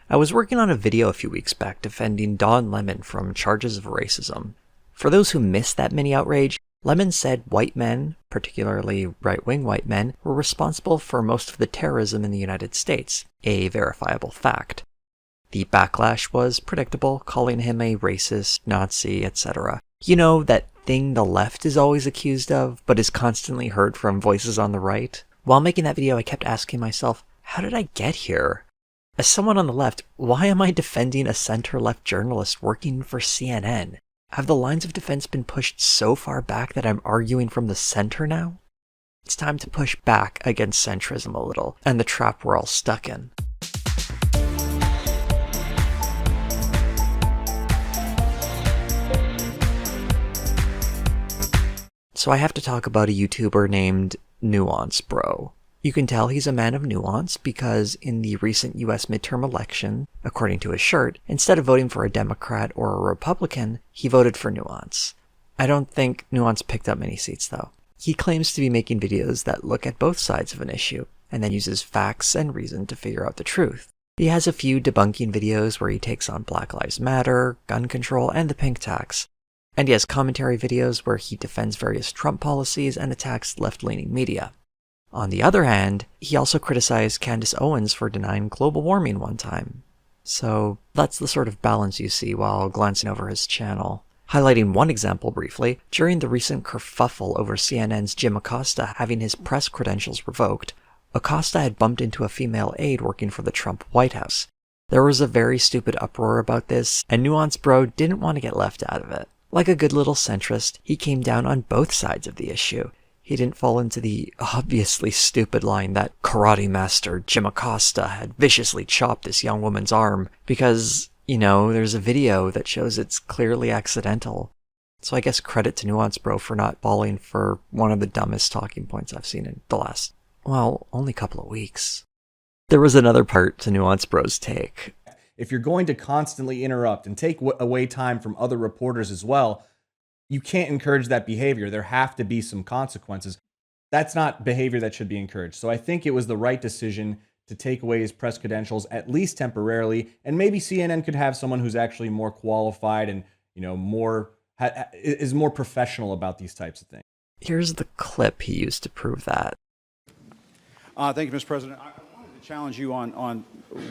I was working on a video a few weeks back defending Don Lemon from charges of racism. For those who missed that mini outrage, Lemon said white men, particularly right-wing white men, were responsible for most of the terrorism in the United States, a verifiable fact. The backlash was predictable, calling him a racist, Nazi, etc. You know, that thing the left is always accused of, but is constantly heard from voices on the right? While making that video, I kept asking myself, how did I get here? As someone on the left, why am I defending a center-left journalist working for CNN? Have the lines of defense been pushed so far back that I'm arguing from the center now? It's time to push back against centrism a little, and the trap we're all stuck in. So I have to talk about a YouTuber named Nuance Bro. You can tell he's a man of nuance because in the recent US midterm election, according to his shirt, instead of voting for a Democrat or a Republican, he voted for nuance. I don't think Nuance picked up many seats though. He claims to be making videos that look at both sides of an issue, and then uses facts and reason to figure out the truth. He has a few debunking videos where he takes on Black Lives Matter, gun control, and the pink tax. And he has commentary videos where he defends various Trump policies and attacks left-leaning media. On the other hand, he also criticized Candace Owens for denying global warming one time. So that's the sort of balance you see while glancing over his channel. Highlighting one example briefly, during the recent kerfuffle over CNN's Jim Acosta having his press credentials revoked, Acosta had bumped into a female aide working for the Trump White House. There was a very stupid uproar about this, and Nuance Bro didn't want to get left out of it. Like a good little centrist, he came down on both sides of the issue. He didn't fall into the obviously stupid line that karate master Jim Acosta had viciously chopped this young woman's arm because, you know, there's a video that shows it's clearly accidental. So I guess credit to Nuance Bro for not falling for one of the dumbest talking points I've seen in the last, well, only couple of weeks. There was another part to Nuance Bro's take. If you're going to constantly interrupt and take away time from other reporters as well, you can't encourage that behavior. There have to be some consequences. That's not behavior that should be encouraged. So I think it was the right decision to take away his press credentials, at least temporarily, and maybe CNN could have someone who's actually more qualified and, you know, is more professional about these types of things. Here's the clip he used to prove that. Thank you, Mr. President. I wanted to challenge you on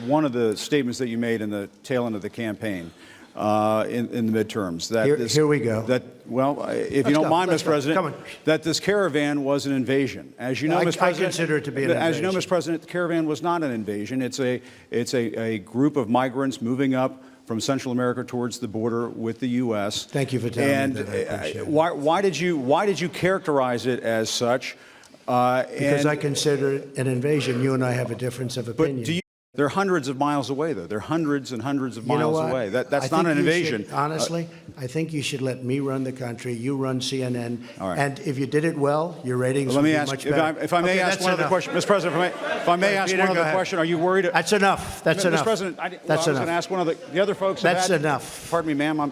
one of the statements that you made in the tail end of the campaign. In the midterms. Here we go. If you don't mind, Mr. President, that this caravan was an invasion. As you know, Mr. President, I consider it to be an invasion. As you know, Mr. President, the caravan was not an invasion. It's a group of migrants moving up from Central America towards the border with the U.S. Thank you for telling me that. I appreciate it. Why did you characterize it as such? Because I consider it an invasion. You and I have a difference of opinion. They're hundreds of miles away, though. They're hundreds and hundreds of miles away. That's not an invasion. Honestly, I think you should let me run the country. You run CNN. All right. And if you did it well, your ratings would be much better. If I may ask one other question, Mr. President, if I may ask one other question, are you worried? That's enough. That's enough. Mr. President, I was going to ask one of the other folks. That's enough. Pardon me, ma'am.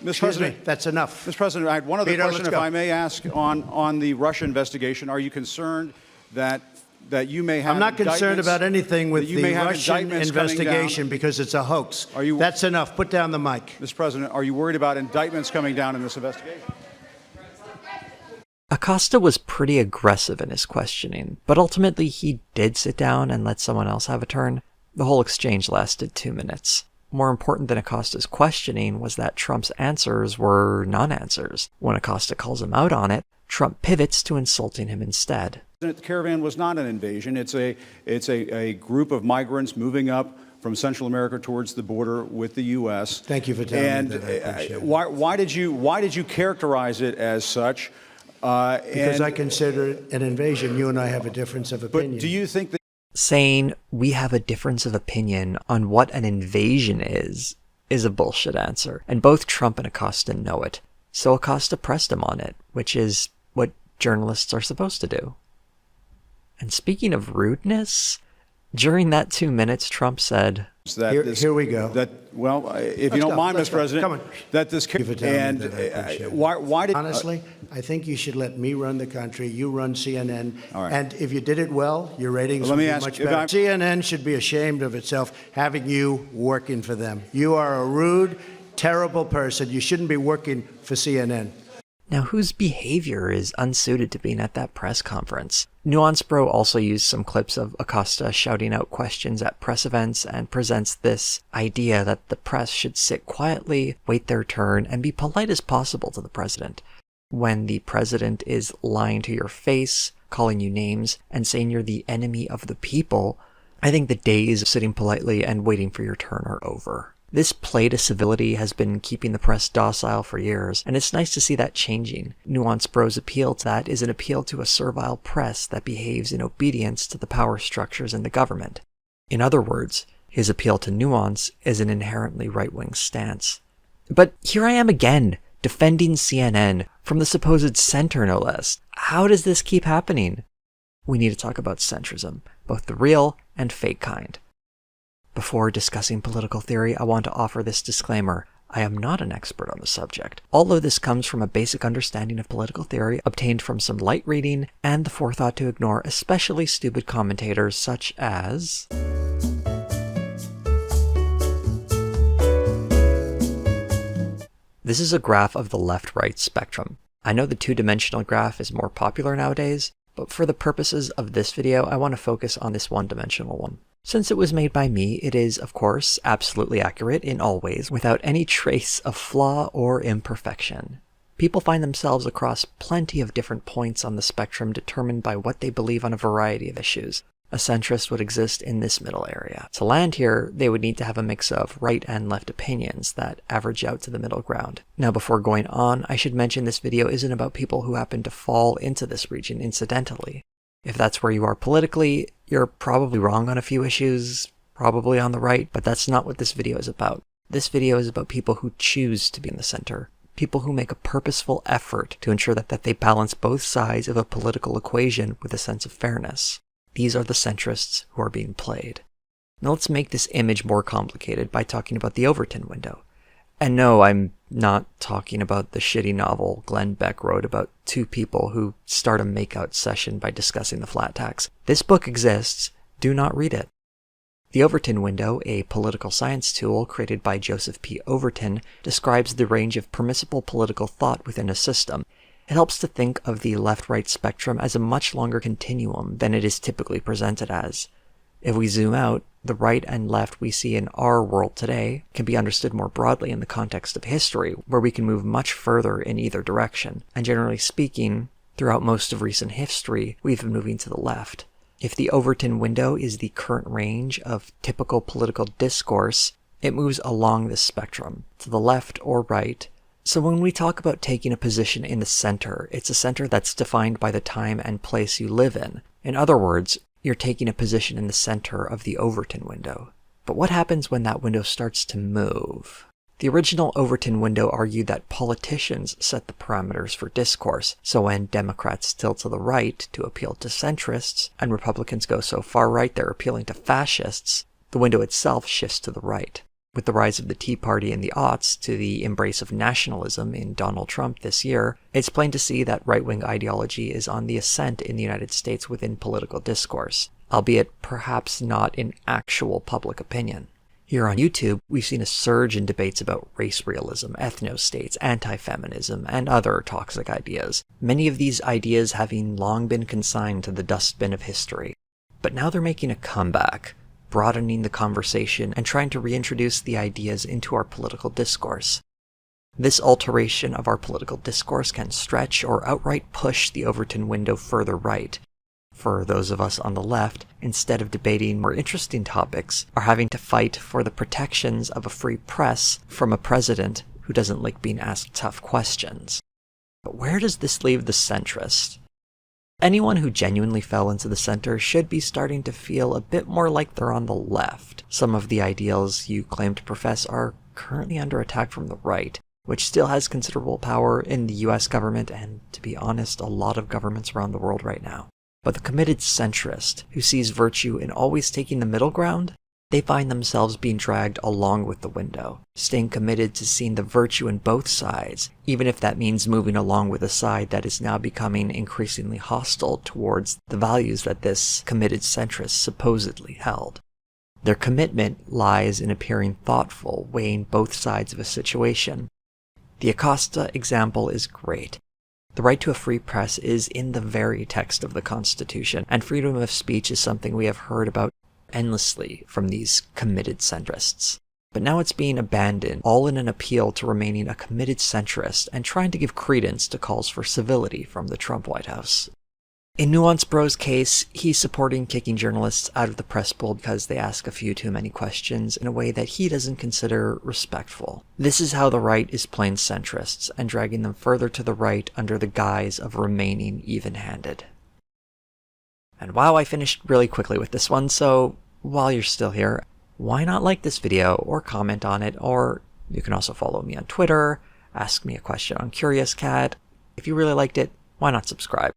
Mr. President, that's enough. Mr. President, I had one other question, if I may ask, on the Russia investigation. Are you concerned that you may have? I'm not concerned about anything with the Russian investigation because it's a hoax. That's enough. Put down the mic. Mr. President, are you worried about indictments coming down in this investigation? Acosta was pretty aggressive in his questioning, but ultimately he did sit down and let someone else have a turn. The whole exchange lasted 2 minutes. More important than Acosta's questioning was that Trump's answers were non-answers. When Acosta calls him out on it, Trump pivots to insulting him instead. The caravan was not an invasion. It's a group of migrants moving up from Central America towards the border with the U.S. Thank you for telling me that. I appreciate it. Why did you characterize it as such? Because I consider it an invasion. You and I have a difference of opinion. But do you think that saying we have a difference of opinion on what an invasion is a bullshit answer, and both Trump and Acosta know it. So Acosta pressed him on it, which is what journalists are supposed to do. And speaking of rudeness, during that 2 minutes, Trump said, Here we go. If you don't mind, Mr. President, come on. that this why did honestly, I think you should let me run the country. You run CNN, all right. And if you did it well, your ratings would be much better. CNN should be ashamed of itself having you working for them. You are a rude, terrible person. You shouldn't be working for CNN. Now, whose behavior is unsuited to being at that press conference? Nuance Bro also used some clips of Acosta shouting out questions at press events and presents this idea that the press should sit quietly, wait their turn, and be polite as possible to the president. When the president is lying to your face, calling you names, and saying you're the enemy of the people, I think the days of sitting politely and waiting for your turn are over. This play to civility has been keeping the press docile for years, and it's nice to see that changing. Nuance Bro's appeal to that is an appeal to a servile press that behaves in obedience to the power structures in the government. In other words, his appeal to nuance is an inherently right-wing stance. But here I am again, defending CNN, from the supposed center no less. How does this keep happening? We need to talk about centrism, both the real and fake kind. Before discussing political theory, I want to offer this disclaimer. I am not an expert on the subject. All of this comes from a basic understanding of political theory obtained from some light reading and the forethought to ignore especially stupid commentators such as... This is a graph of the left-right spectrum. I know the two-dimensional graph is more popular nowadays, but for the purposes of this video, I want to focus on this one-dimensional one. Since it was made by me, it is, of course, absolutely accurate in all ways, without any trace of flaw or imperfection. People find themselves across plenty of different points on the spectrum determined by what they believe on a variety of issues. A centrist would exist in this middle area. To land here, they would need to have a mix of right and left opinions that average out to the middle ground. Now, before going on, I should mention this video isn't about people who happen to fall into this region incidentally. If that's where you are politically, you're probably wrong on a few issues, probably on the right, but that's not what this video is about. This video is about people who choose to be in the center. People who make a purposeful effort to ensure that they balance both sides of a political equation with a sense of fairness. These are the centrists who are being played. Now let's make this image more complicated by talking about the Overton Window. And no, I'm not talking about the shitty novel Glenn Beck wrote about two people who start a makeout session by discussing the flat tax. This book exists. Do not read it. The Overton Window, a political science tool created by Joseph P. Overton, describes the range of permissible political thought within a system. It helps to think of the left-right spectrum as a much longer continuum than it is typically presented as. If we zoom out, the right and left we see in our world today can be understood more broadly in the context of history, where we can move much further in either direction. And generally speaking, throughout most of recent history, we've been moving to the left. If the Overton Window is the current range of typical political discourse, it moves along this spectrum, to the left or right. So when we talk about taking a position in the center, it's a center that's defined by the time and place you live in. In other words, you're taking a position in the center of the Overton Window. But what happens when that window starts to move? The original Overton Window argued that politicians set the parameters for discourse, so when Democrats tilt to the right to appeal to centrists, and Republicans go so far right they're appealing to fascists, the window itself shifts to the right. With the rise of the Tea Party in the aughts to the embrace of nationalism in Donald Trump this year, it's plain to see that right-wing ideology is on the ascent in the United States within political discourse, albeit perhaps not in actual public opinion. Here on YouTube, we've seen a surge in debates about race realism, ethno-states, anti-feminism, and other toxic ideas, many of these ideas having long been consigned to the dustbin of history. But now they're making a comeback, broadening the conversation and trying to reintroduce the ideas into our political discourse. This alteration of our political discourse can stretch or outright push the Overton Window further right. For those of us on the left, instead of debating more interesting topics, are having to fight for the protections of a free press from a president who doesn't like being asked tough questions. But where does this leave the centrist? Anyone who genuinely fell into the center should be starting to feel a bit more like they're on the left. Some of the ideals you claim to profess are currently under attack from the right, which still has considerable power in the US government and, to be honest, a lot of governments around the world right now. But the committed centrist, who sees virtue in always taking the middle ground, They find themselves being dragged along with the window, staying committed to seeing the virtue in both sides, even if that means moving along with a side that is now becoming increasingly hostile towards the values that this committed centrist supposedly held. Their commitment lies in appearing thoughtful, weighing both sides of a situation. The Acosta example is great. The right to a free press is in the very text of the Constitution, and freedom of speech is something we have heard about endlessly from these committed centrists. But now it's being abandoned, all in an appeal to remaining a committed centrist and trying to give credence to calls for civility from the Trump White House. In Nuance Bro's case, he's supporting kicking journalists out of the press pool because they ask a few too many questions in a way that he doesn't consider respectful. This is how the right is playing centrists and dragging them further to the right under the guise of remaining even-handed. And wow, I finished really quickly with this one, so while you're still here, why not like this video or comment on it, or you can also follow me on Twitter, ask me a question on Curious Cat. If you really liked it, why not subscribe?